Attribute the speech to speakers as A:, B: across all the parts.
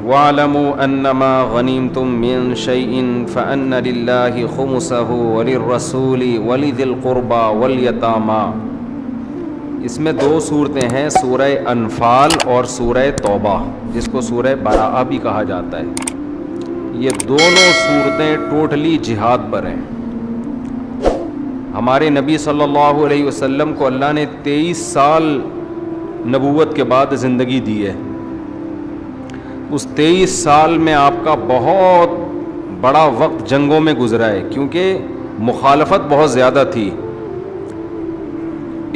A: وَاعْلَمُوا أَنَّمَا غَنِمْتُم مِّن شَيْءٍ فَأَنَّ لِلَّهِ خُمُسَهُ وَلِلرَّسُولِ وَلِذِي الْقُرْبَى وَالْيَتَامَى۔ اس میں دو صورتیں ہیں، سورہ انفال اور سورہ توبہ، جس کو سورہ براءہ بھی کہا جاتا ہے۔ یہ دونوں صورتیں ٹوٹلی جہاد پر ہیں۔ ہمارے نبی صلی اللہ علیہ وسلم کو اللہ نے 23 سال نبوت کے بعد زندگی دی ہے۔ اس 23 سال میں آپ کا بہت بڑا وقت جنگوں میں گزرا ہے، کیونکہ مخالفت بہت زیادہ تھی۔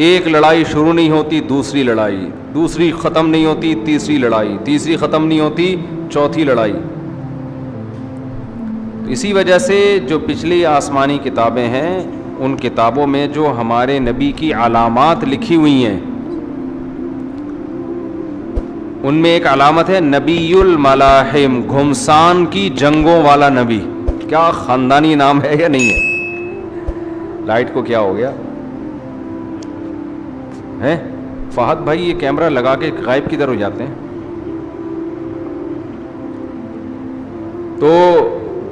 A: ایک لڑائی شروع نہیں ہوتی دوسری لڑائی، دوسری ختم نہیں ہوتی تیسری لڑائی، تیسری ختم نہیں ہوتی چوتھی لڑائی۔ تو اسی وجہ سے جو پچھلی آسمانی کتابیں ہیں، ان کتابوں میں جو ہمارے نبی کی علامات لکھی ہوئی ہیں، ان میں ایک علامت ہے نبی الملاحم، گھمسان کی جنگوں والا نبی۔ کیا خاندانی نام ہے یا نہیں ہے؟ لائٹ کو کیا ہو گیا ہے؟ فہد بھائی یہ کیمرہ لگا کے غائب کدھر ہو جاتے ہیں؟ تو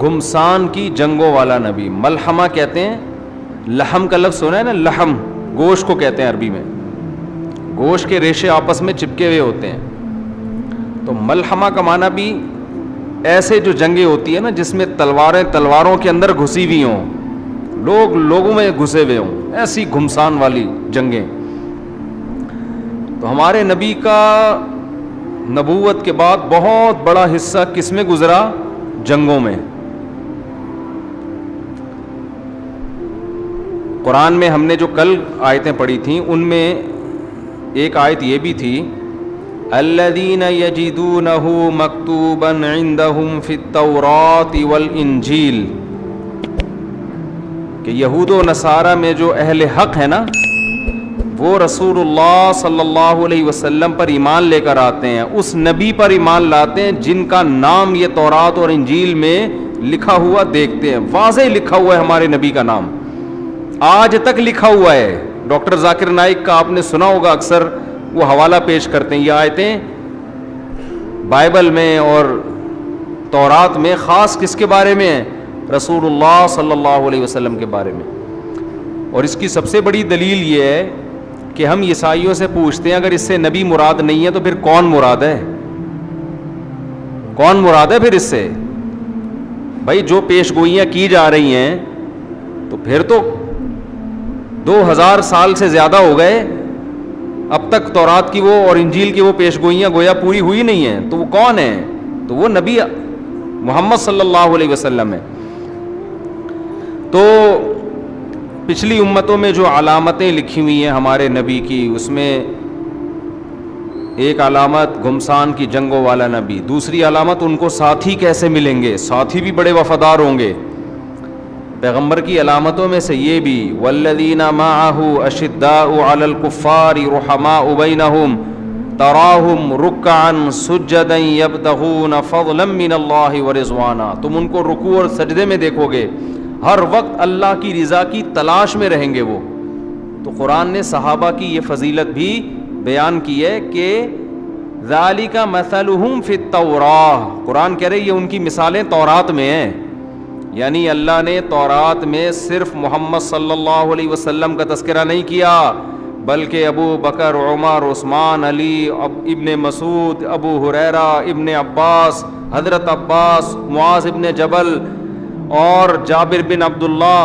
A: گھمسان کی جنگوں والا نبی، ملحمہ کہتے ہیں، لحم کا لفظ سنا ہے نا، لحم گوشت کو کہتے ہیں عربی میں، گوشت کے ریشے آپس میں چپکے ہوئے ہوتے ہیں۔ تو ملحمہ کا معنی بھی ایسے جو جنگیں ہوتی ہیں نا جس میں تلواریں تلواروں کے اندر گھسی ہوئی ہوں، لوگ لوگوں میں گھسے ہوئے ہوں، ایسی گھمسان والی جنگیں۔ تو ہمارے نبی کا نبوت کے بعد بہت بڑا حصہ کس میں گزرا؟ جنگوں میں۔ قرآن میں ہم نے جو کل آیتیں پڑھی تھیں، ان میں ایک آیت یہ بھی تھی، الذین یجدونہ مکتوبا عندہم فی التوراۃ والانجیل، کہ یہود و نصارہ میں جو اہل حق ہے نا، وہ رسول اللہ صلی اللہ علیہ وسلم پر ایمان لے کر آتے ہیں، اس نبی پر ایمان لاتے ہیں جن کا نام یہ تورات اور انجیل میں لکھا ہوا دیکھتے ہیں۔ واضح لکھا ہوا ہے ہمارے نبی کا نام، آج تک لکھا ہوا ہے۔ ڈاکٹر ذاکر نائک کا آپ نے سنا ہوگا، اکثر وہ حوالہ پیش کرتے ہیں، یہ آیتیں بائبل میں اور تورات میں خاص کس کے بارے میں ہیں؟ رسول اللہ صلی اللہ علیہ وسلم کے بارے میں۔ اور اس کی سب سے بڑی دلیل یہ ہے کہ ہم عیسائیوں سے پوچھتے ہیں اگر اس سے نبی مراد نہیں ہے تو پھر کون مراد ہے؟ کون مراد ہے پھر اس سے؟ بھائی جو پیش گوئیاں کی جا رہی ہیں تو پھر تو 2000 سال سے زیادہ ہو گئے، اب تک تورات کی وہ اور انجیل کی وہ پیش گوئیاں گویا پوری ہوئی نہیں ہیں، تو وہ کون ہیں؟ تو وہ نبی محمد صلی اللہ علیہ وسلم ہے۔ تو پچھلی امتوں میں جو علامتیں لکھی ہوئی ہیں ہمارے نبی کی، اس میں ایک علامت گھمسان کی جنگوں والا نبی، دوسری علامت ان کو ساتھی کیسے ملیں گے، ساتھی بھی بڑے وفادار ہوں گے۔ پیغمبر کی علامتوں میں سے یہ بھی، والذین معہ اشداء علی الکفار رحماء بینہم تراہم رکعا سجدا یبتغون فضلا من اللہ ورضوانا، تم ان کو رکوع اور سجدے میں دیکھو گے، ہر وقت اللہ کی رضا کی تلاش میں رہیں گے وہ۔ تو قرآن نے صحابہ کی یہ فضیلت بھی بیان کی ہے کہ ذالک مثلہم فی التوراۃ، قرآن کہہ رہے یہ ان کی مثالیں تورات میں ہیں، یعنی اللہ نے تورات میں صرف محمد صلی اللہ علیہ وسلم کا تذکرہ نہیں کیا، بلکہ ابو بکر، عمر، عثمان، علی، ابن مسعود، ابو ہریرہ، ابن عباس، حضرت عباس، معاذ ابن جبل اور جابر بن عبداللہ،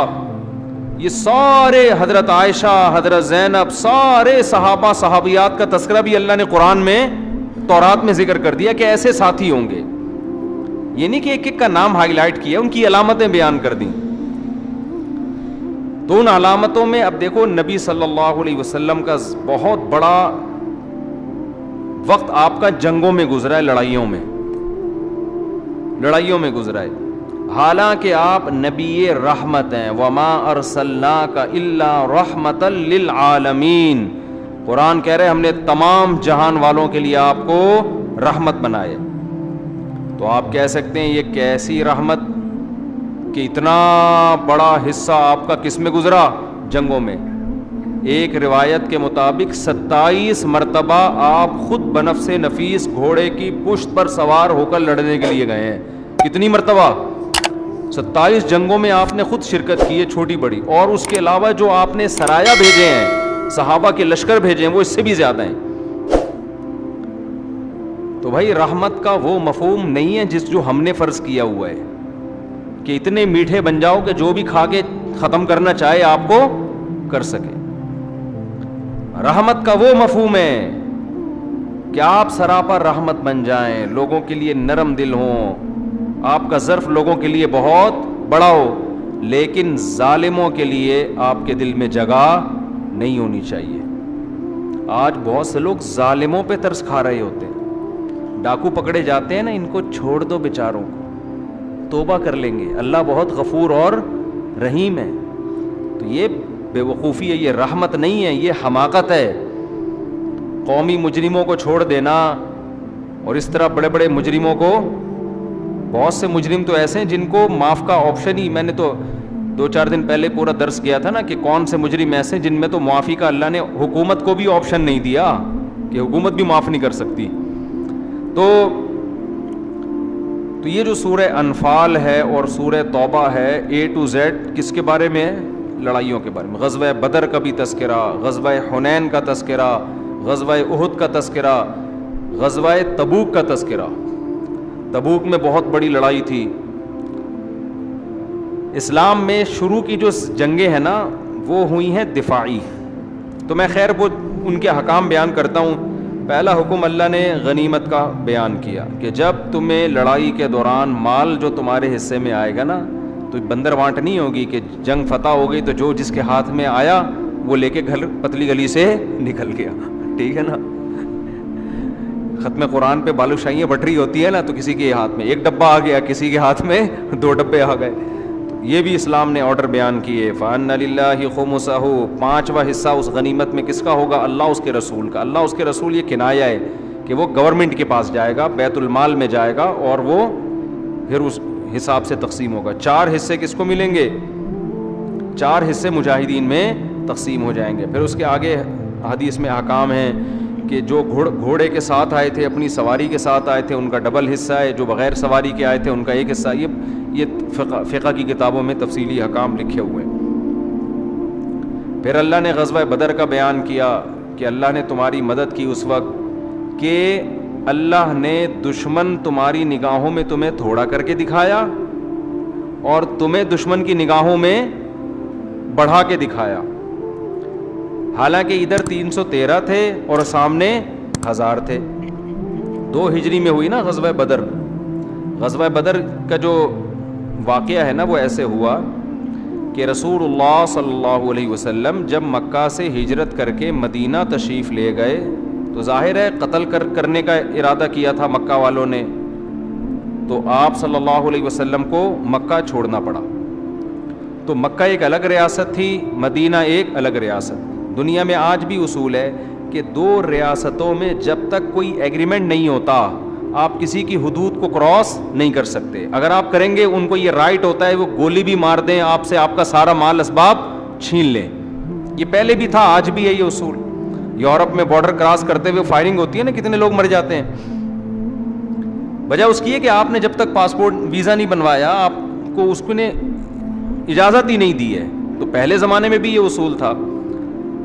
A: یہ سارے، حضرت عائشہ، حضرت زینب، سارے صحابہ صحابیات کا تذکرہ بھی اللہ نے قرآن میں تورات میں ذکر کر دیا کہ ایسے ساتھی ہوں گے۔ یہ نہیں کہ ایک ایک کا نام ہائی لائٹ کیا، ان کی علامتیں بیان کر دیں۔ تو ان علامتوں میں اب دیکھو نبی صلی اللہ علیہ وسلم کا بہت بڑا وقت آپ کا جنگوں میں گزرا ہے، لڑائیوں میں گزرا ہے، حالانکہ آپ نبی رحمت ہیں، وما ارسلناک الا رحمتا للعالمین، قرآن کہہ رہے ہم نے تمام جہان والوں کے لیے آپ کو رحمت بنائے۔ تو آپ کہہ سکتے ہیں یہ کیسی رحمت کہ اتنا بڑا حصہ آپ کا کس میں گزرا؟ جنگوں میں۔ ایک روایت کے مطابق 27 مرتبہ آپ خود بنفس نفیس گھوڑے کی پشت پر سوار ہو کر لڑنے کے لیے گئے ہیں. کتنی مرتبہ؟ 27 جنگوں میں آپ نے خود شرکت کی ہے, چھوٹی بڑی, اور اس کے علاوہ جو آپ نے سرایا بھیجے ہیں, صحابہ کے لشکر بھیجے ہیں, وہ اس سے بھی زیادہ ہیں. تو بھائی رحمت کا وہ مفہوم نہیں ہے جو ہم نے فرض کیا ہوا ہے کہ اتنے میٹھے بن جاؤ کہ جو بھی کھا کے ختم کرنا چاہے آپ کو کر سکے. رحمت کا وہ مفہوم ہے کہ آپ سراپا رحمت بن جائیں, لوگوں کے لیے نرم دل ہوں, آپ کا ظرف لوگوں کے لیے بہت بڑا ہو, لیکن ظالموں کے لیے آپ کے دل میں جگہ نہیں ہونی چاہیے. آج بہت سے لوگ ظالموں پہ ترس کھا رہے ہوتے ہیں. ڈاکو پکڑے جاتے ہیں نا, ان کو چھوڑ دو بیچاروں کو, توبہ کر لیں گے, اللہ بہت غفور اور رحیم ہے. تو یہ بے وقوفی ہے, یہ رحمت نہیں ہے, یہ حماقت ہے. قومی مجرموں کو چھوڑ دینا اور اس طرح بڑے بڑے مجرموں کو, بہت سے مجرم تو ایسے ہیں جن کو معاف کا آپشن ہی, میں نے تو 2-4 دن پہلے پورا درس کیا تھا نا کہ کون سے مجرم ایسے ہیں جن میں تو معافی کا اللہ نے حکومت کو بھی آپشن نہیں دیا کہ حکومت بھی معاف نہیں کر سکتی. تو یہ جو سورہ انفال ہے اور سورہ توبہ ہے, A to Z کس کے بارے میں ہے؟ لڑائیوں کے بارے میں. غزوہ بدر کا بھی تذکرہ, غزوہ حنین کا تذکرہ, غزوہ احد کا تذکرہ, غزوہ تبوک کا تذکرہ. تبوک میں بہت بڑی لڑائی تھی. اسلام میں شروع کی جو جنگیں ہیں نا وہ ہوئی ہیں دفاعی. تو میں خیر وہ ان کے حکام بیان کرتا ہوں. پہلا حکم اللہ نے غنیمت کا بیان کیا کہ جب تمہیں لڑائی کے دوران مال جو تمہارے حصے میں آئے گا نا, تو بندر وانٹ نہیں ہوگی کہ جنگ فتح ہو گئی تو جو جس کے ہاتھ میں آیا وہ لے کے گھر پتلی گلی سے نکل گیا. ٹھیک ہے نا, ختم قرآن پہ بالوشاہیاں بٹ رہی ہوتی ہے نا, تو کسی کے ہاتھ میں 1 ڈبہ آ گیا, کسی کے ہاتھ میں 2 ڈبے آ گئے. یہ بھی اسلام نے آرڈر بیان کیے. فَأَنَّ لِلَّهِ خُمُسَهُ, 5واں حصہ اس غنیمت میں کس کا ہوگا؟ اللہ اس کے رسول کا. اللہ اس کے رسول یہ کنایا ہے کہ وہ گورنمنٹ کے پاس جائے گا, بیت المال میں جائے گا, اور وہ پھر اس حساب سے تقسیم ہوگا. 4 حصے کس کو ملیں گے؟ 4 حصے مجاہدین میں تقسیم ہو جائیں گے. پھر اس کے آگے حدیث میں احکام ہیں کہ جو گھوڑے کے ساتھ آئے تھے, اپنی سواری کے ساتھ آئے تھے, ان کا ڈبل حصہ ہے. جو بغیر سواری کے آئے تھے ان کا 1 حصہ. یہ فقہ کی کتابوں میں تفصیلی احکام لکھے ہوئے ہیں. پھر اللہ نے غزوہ بدر کا بیان کیا کہ اللہ نے تمہاری مدد کی اس وقت کہ اللہ نے دشمن تمہاری نگاہوں میں تمہیں تھوڑا کر کے دکھایا اور تمہیں دشمن کی نگاہوں میں بڑھا کے دکھایا. حالانکہ ادھر 313 تھے اور سامنے 1000 تھے. 2 ہجری میں ہوئی نا غزوہ بدر. غزوہ بدر کا جو واقعہ ہے نا وہ ایسے ہوا کہ رسول اللہ صلی اللہ علیہ وسلم جب مکہ سے ہجرت کر کے مدینہ تشریف لے گئے تو ظاہر ہے قتل کرنے کا ارادہ کیا تھا مکہ والوں نے, تو آپ صلی اللہ علیہ وسلم کو مکہ چھوڑنا پڑا. تو مکہ ایک الگ ریاست تھی, مدینہ ایک الگ ریاست. دنیا میں آج بھی اصول ہے کہ 2 ریاستوں میں جب تک کوئی ایگریمنٹ نہیں ہوتا آپ کسی کی حدود کو کراس نہیں کر سکتے. اگر آپ کریں گے ان کو یہ رائٹ ہوتا ہے وہ گولی بھی مار دیں آپ سے, آپ کا سارا مال اسباب چھین لیں. یہ پہلے بھی تھا, آج بھی ہے یہ اصول. یورپ میں بارڈر کراس کرتے ہوئے فائرنگ ہوتی ہے نا, کتنے لوگ مر جاتے ہیں. وجہ اس کی ہے کہ آپ نے جب تک پاسپورٹ ویزا نہیں بنوایا آپ کو اس کو نے اجازت ہی نہیں دی ہے. تو پہلے زمانے میں بھی یہ اصول تھا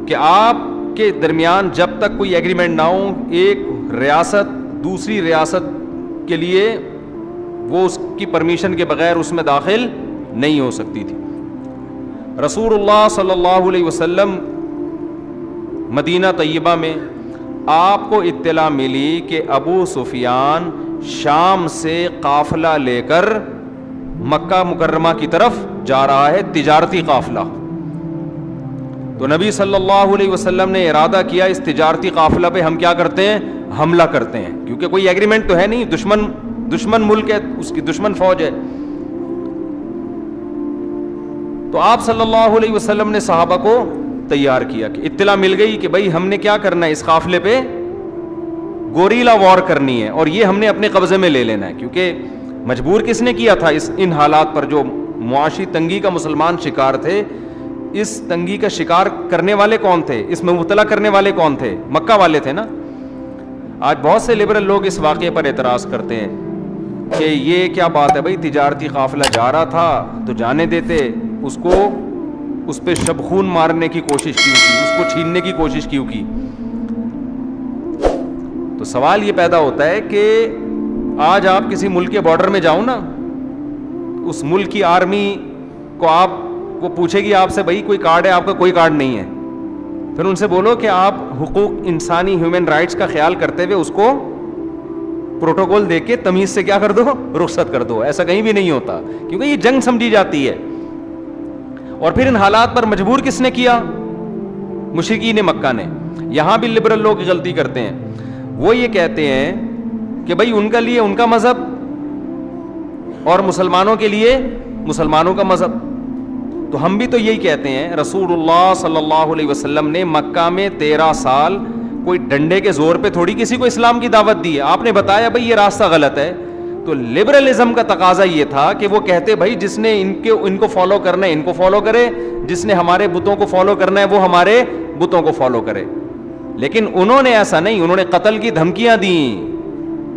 A: کہ آپ کے درمیان جب تک کوئی ایگریمنٹ نہ ہو, ایک ریاست دوسری ریاست کے لیے وہ اس کی پرمیشن کے بغیر اس میں داخل نہیں ہو سکتی تھی. رسول اللہ صلی اللہ علیہ وسلم مدینہ طیبہ میں آپ کو اطلاع ملی کہ ابو سفیان شام سے قافلہ لے کر مکہ مکرمہ کی طرف جا رہا ہے, تجارتی قافلہ. تو نبی صلی اللہ علیہ وسلم نے ارادہ کیا اس تجارتی قافلہ پہ ہم کیا کرتے ہیں؟ حملہ کرتے ہیں, کیونکہ کوئی ایگریمنٹ تو ہے نہیں, دشمن ملک ہے, اس کی دشمن فوج ہے. تو آپ صلی اللہ علیہ وسلم نے صحابہ کو تیار کیا کہ اطلاع مل گئی کہ بھائی ہم نے کیا کرنا ہے, اس قافلے پہ گوریلا وار کرنی ہے اور یہ ہم نے اپنے قبضے میں لے لینا ہے. کیونکہ مجبور کس نے کیا تھا ان حالات پر جو معاشی تنگی کا مسلمان شکار تھے اس تنگی کا شکار کرنے والے کون تھے, اس میں مبتلا کرنے والے کون تھے؟ مکہ والے تھے نا. آج بہت سے لبرل لوگ اس واقعے پر اعتراض کرتے ہیں کہ یہ کیا بات ہے بھائی, تجارتی قافلہ جا رہا تھا تو جانے دیتے, اس پہ شبخون مارنے کی کوشش کیوں کی, اس کو چھیننے کی کوشش کیوں کی؟ تو سوال یہ پیدا ہوتا ہے کہ آج آپ کسی ملک کے بارڈر میں جاؤ نا, اس ملک کی آرمی کو وہ پوچھے گی آپ سے, بھائی کوئی کارڈ ہے آپ کا؟ کوئی کارڈ نہیں ہے. پھر ان سے بولو کہ آپ حقوق انسانی ہیومن رائٹس کا خیال کرتے ہوئے اس کو پروٹوکول دے کے تمیز سے کیا کر دو, رخصت کر دو. ایسا کہیں بھی نہیں ہوتا, کیونکہ یہ جنگ سمجھی جاتی ہے. اور پھر ان حالات پر مجبور کس نے کیا؟ مشرکین مکہ نے. یہاں بھی لبرل لوگ غلطی کرتے ہیں, وہ یہ کہتے ہیں کہ بھائی ان کا لیے ان کا مذہب اور مسلمانوں کے لیے مسلمانوں کا مذہب. تو ہم بھی تو یہی کہتے ہیں, رسول اللہ صلی اللہ علیہ وسلم نے مکہ میں 13 سال کوئی ڈنڈے کے زور پہ تھوڑی کسی کو اسلام کی دعوت دی ہے. آپ نے بتایا بھائی یہ راستہ غلط ہے. تو لبرلزم کا تقاضا یہ تھا کہ وہ کہتے بھائی جس نے ان کو فالو کرنا ہے ان کو فالو کرے, جس نے ہمارے بتوں کو فالو کرنا ہے وہ ہمارے بتوں کو فالو کرے. لیکن انہوں نے ایسا نہیں, انہوں نے قتل کی دھمکیاں دیں.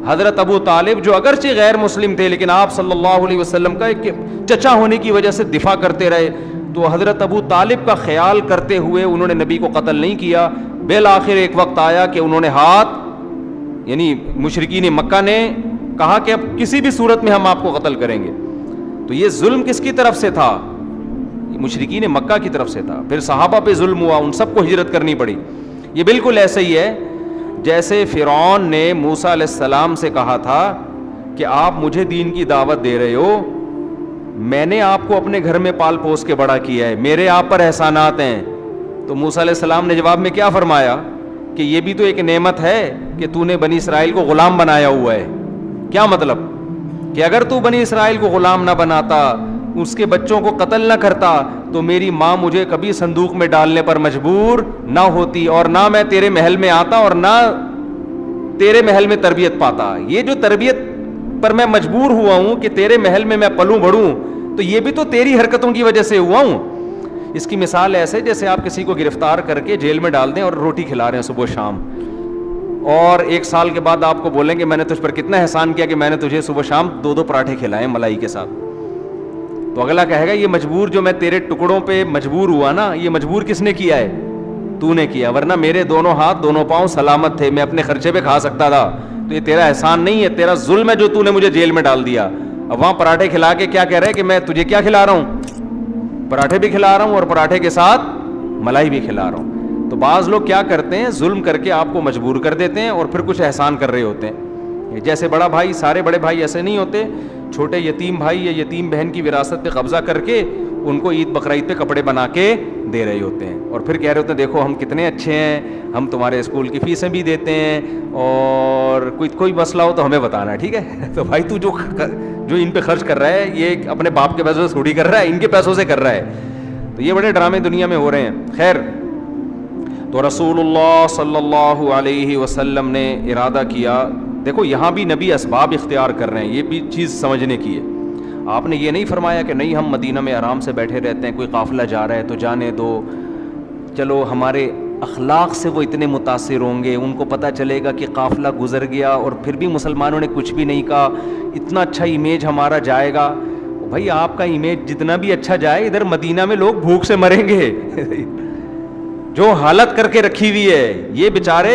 A: حضرت ابو طالب جو اگرچہ غیر مسلم تھے لیکن آپ صلی اللہ علیہ وسلم کا ایک چچا ہونے کی وجہ سے دفاع کرتے رہے, تو حضرت ابو طالب کا خیال کرتے ہوئے انہوں نے نبی کو قتل نہیں کیا. بالآخر ایک وقت آیا کہ انہوں نے یعنی مشرکین مکہ نے کہا کہ اب کسی بھی صورت میں ہم آپ کو قتل کریں گے. تو یہ ظلم کس کی طرف سے تھا؟ مشرکین مکہ کی طرف سے تھا. پھر صحابہ پہ ظلم ہوا, ان سب کو ہجرت کرنی پڑی. یہ بالکل ایسے ہی ہے جیسے فرعون نے موسیٰ علیہ السلام سے کہا تھا کہ آپ مجھے دین کی دعوت دے رہے ہو, میں نے آپ کو اپنے گھر میں پال پوس کے بڑا کیا ہے, میرے آپ پر احسانات ہیں. تو موسیٰ علیہ السلام نے جواب میں کیا فرمایا کہ یہ بھی تو ایک نعمت ہے کہ تو نے بنی اسرائیل کو غلام بنایا ہوا ہے. کیا مطلب کہ اگر تو بنی اسرائیل کو غلام نہ بناتا, اس کے بچوں کو قتل نہ کرتا, تو میری ماں مجھے کبھی صندوق میں ڈالنے پر مجبور نہ ہوتی, اور نہ میں تیرے محل میں آتا اور نہ تیرے محل میں تربیت پاتا. یہ جو تربیت پر میں مجبور ہوا ہوں کہ تیرے محل میں پلوں بڑھوں, تو یہ بھی تو تیری حرکتوں کی وجہ سے ہوا ہوں. اس کی مثال ایسے جیسے آپ کسی کو گرفتار کر کے جیل میں ڈال دیں اور روٹی کھلا رہے ہیں صبح شام, اور 1 سال کے بعد آپ کو بولیں کہ میں نے تجھ پر کتنا احسان کیا کہ میں نے تجھے صبح شام 2 پراٹھے کھلائے ملائی کے ساتھ. تو اگلا کہے گا یہ مجبور جو میں تیرے ٹکڑوں پہ مجبور ہوا نا, یہ مجبور کس نے کیا ہے؟ تو نے کیا, ورنہ میرے دونوں ہاتھ دونوں پاؤں سلامت تھے, میں اپنے خرچے پہ کھا سکتا تھا. تو یہ تیرا احسان نہیں ہے, تیرا ظلم ہے جو تو نے مجھے جیل میں ڈال دیا. اب وہاں پراٹھے کھلا کے کیا کہہ رہے کہ میں تجھے کیا کھلا رہا ہوں؟ پراٹھے بھی کھلا رہا ہوں اور پراٹھے کے ساتھ ملائی بھی کھلا رہا ہوں. تو بعض لوگ کیا کرتے ہیں, ظلم کر کے آپ کو مجبور کر دیتے ہیں اور پھر کچھ احسان کر رہے ہوتے ہیں. جیسے بڑا بھائی, سارے بڑے بھائی ایسے نہیں ہوتے, چھوٹے یتیم بھائی یا یتیم بہن کی وراثت پہ قبضہ کر کے ان کو عید بقرعید پہ کپڑے بنا کے دے رہے ہوتے ہیں, اور پھر کہہ رہے ہوتے ہیں دیکھو ہم کتنے اچھے ہیں, ہم تمہارے اسکول کی فیسیں بھی دیتے ہیں, اور کوئی مسئلہ ہو تو ہمیں بتانا ہے, ٹھیک ہے. تو بھائی تو جو ان پہ خرچ کر رہا ہے یہ اپنے باپ کے پیسوں سے تھوڑی کر رہا ہے, ان کے پیسوں سے کر رہا ہے. تو یہ بڑے ڈرامے دنیا میں ہو رہے ہیں. خیر, تو رسول اللہ صلی اللہ علیہ وسلم نے ارادہ کیا. دیکھو یہاں بھی نبی اسباب اختیار کر رہے ہیں, یہ بھی چیز سمجھنے کی ہے. آپ نے یہ نہیں فرمایا کہ نہیں ہم مدینہ میں آرام سے بیٹھے رہتے ہیں, کوئی قافلہ جا رہا ہے تو جانے دو, چلو ہمارے اخلاق سے وہ اتنے متاثر ہوں گے, ان کو پتہ چلے گا کہ قافلہ گزر گیا اور پھر بھی مسلمانوں نے کچھ بھی نہیں کہا, اتنا اچھا امیج ہمارا جائے گا. بھائی آپ کا امیج جتنا بھی اچھا جائے, ادھر مدینہ میں لوگ بھوک سے مریں گے. جو حالت کر کے رکھی ہوئی ہے, یہ بیچارے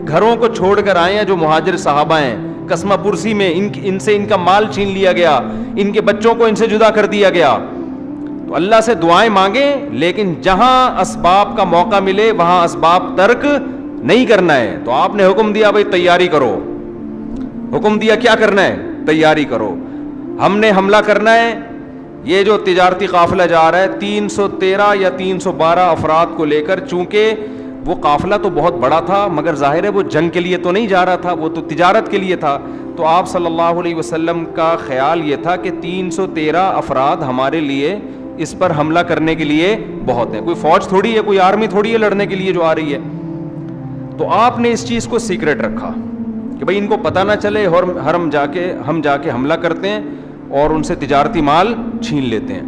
A: گھروں کو چھوڑ کر آئے ہیں جو مہاجر صحابہ ہیں, قسمہ پرسی میں ان سے ان کا مال چھین لیا گیا, ان کے بچوں کو ان سے جدا کر دیا گیا. تو اللہ سے دعائیں مانگیں, لیکن جہاں اسباب کا موقع ملے وہاں اسباب ترک نہیں کرنا ہے. تو آپ نے حکم دیا بھائی تیاری کرو, حکم دیا کیا کرنا ہے, تیاری کرو. ہم نے حملہ کرنا ہے. یہ جو تجارتی قافلہ جا رہا ہے 313 یا 312 افراد کو لے کر, چونکہ وہ قافلہ تو بہت بڑا تھا مگر ظاہر ہے وہ جنگ کے لیے تو نہیں جا رہا تھا, وہ تو تجارت کے لیے تھا. تو آپ صلی اللہ علیہ وسلم کا خیال یہ تھا کہ 313 افراد ہمارے لیے اس پر حملہ کرنے کے لیے بہت ہیں. کوئی فوج تھوڑی ہے, کوئی آرمی تھوڑی ہے لڑنے کے لیے جو آ رہی ہے. تو آپ نے اس چیز کو سیکرٹ رکھا کہ بھئی ان کو پتہ نہ چلے, اور ہم جا کے حملہ کرتے ہیں اور ان سے تجارتی مال چھین لیتے ہیں.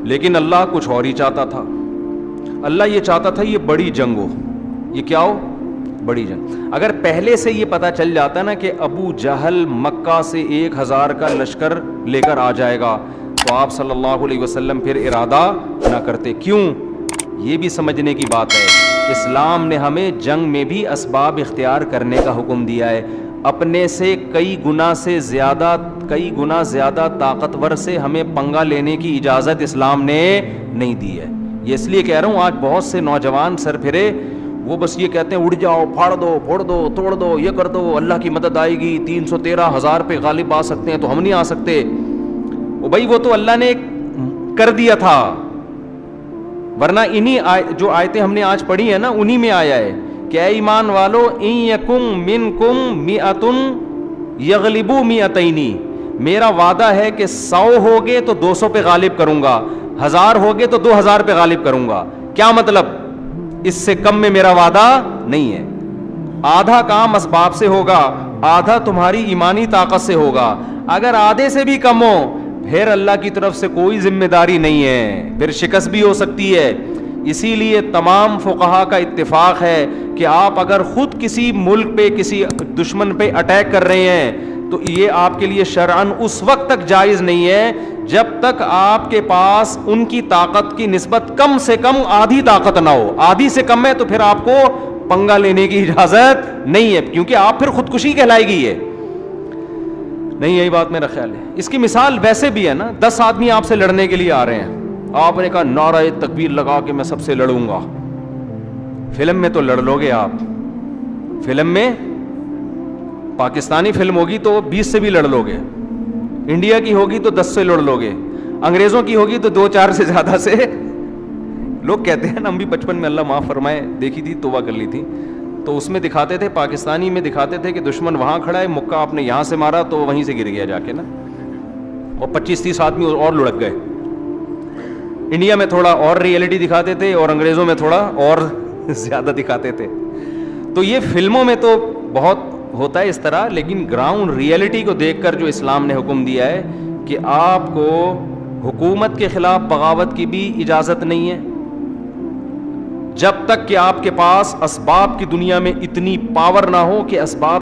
A: لیکن اللہ کچھ اور ہی چاہتا تھا. اللہ یہ چاہتا تھا یہ بڑی جنگ ہو. یہ کیا ہو؟ بڑی جنگ. اگر پہلے سے یہ پتا چل جاتا نا کہ ابو جہل مکہ سے 1000 کا لشکر لے کر آ جائے گا تو آپ صلی اللہ علیہ وسلم پھر ارادہ نہ کرتے. کیوں؟ یہ بھی سمجھنے کی بات ہے. اسلام نے ہمیں جنگ میں بھی اسباب اختیار کرنے کا حکم دیا ہے. اپنے سے کئی گنا زیادہ طاقتور سے ہمیں پنگا لینے کی اجازت اسلام نے نہیں دی ہے. یہ اس لیے کہہ رہا ہوں آج بہت سے نوجوان سر پھرے وہ بس یہ کہتے ہیں اڑ جاؤ، پھاڑ دو، پھوڑ دو، توڑ دو، یہ کر دو، اللہ کی مدد آئے گی، 313,000 پہ غالب آ سکتے ہیں تو ہم نہیں آ سکتے. وہ بھائی وہ تو اللہ نے کر دیا تھا، ورنہ انہی جو آیتیں ہم نے آج پڑھی ہیں نا انہی میں آیا ہے کہ اے ایمان والو ان یکم منکم مئۃ یغلبوا مئتین، میرا وعدہ ہے کہ 100 ہوگے تو 200 پہ غالب کروں گا، 1000 ہوگے تو 2000 پہ غالب کروں گا. کیا مطلب؟ اس سے کم میں میرا وعدہ نہیں ہے. آدھا کام اسباب سے ہوگا، آدھا تمہاری ایمانی طاقت سے ہوگا. اگر آدھے سے بھی کم ہو پھر اللہ کی طرف سے کوئی ذمہ داری نہیں ہے، پھر شکست بھی ہو سکتی ہے. اسی لیے تمام فقہا کا اتفاق ہے کہ آپ اگر خود کسی ملک پہ کسی دشمن پہ اٹیک کر رہے ہیں تو یہ آپ کے لیے شرعاً اس وقت تک جائز نہیں ہے جب تک آپ کے پاس ان کی طاقت کی نسبت کم سے کم آدھی طاقت نہ ہو. آدھی سے کم ہے تو پھر آپ کو پنگا لینے کی اجازت نہیں ہے، کیونکہ آپ پھر خودکشی کہلائے گی. یہ نہیں، یہی بات میرا خیال ہے. اس کی مثال ویسے بھی ہے نا، 10 آدمی آپ سے لڑنے کے لیے آ رہے ہیں، آپ نے کہا نعرہ تکبیر لگا کے میں سب سے لڑوں گا. فلم میں تو لڑ لو گے آپ، فلم میں پاکستانی فلم ہوگی تو 20 سے بھی لڑ لو گے، انڈیا کی ہوگی تو 10 سے لڑ لو گے، انگریزوں کی ہوگی تو 2-4 سے زیادہ سے. لوگ کہتے ہیں نا، ہم بھی بچپن میں اللہ معاف فرمائے دیکھی تھی، توبہ کر لی تھی، تو اس میں دکھاتے تھے، پاکستانی میں دکھاتے تھے کہ دشمن وہاں کھڑا ہے، مکہ آپ نے یہاں سے مارا تو وہیں سے گر گیا جا کے نا، اور 25-30 آدمی اور لڑک گئے. انڈیا میں تھوڑا اور ریئلٹی دکھاتے تھے اور انگریزوں میں تھوڑا اور زیادہ دکھاتے تھے. تو یہ فلموں میں تو بہت ہوتا ہے اس طرح، لیکن گراؤنڈ ریئلٹی کو دیکھ کر جو اسلام نے حکم دیا ہے کہ آپ کو حکومت کے خلاف بغاوت کی بھی اجازت نہیں ہے جب تک کہ آپ کے پاس اسباب کی دنیا میں اتنی پاور نہ ہو کہ اسباب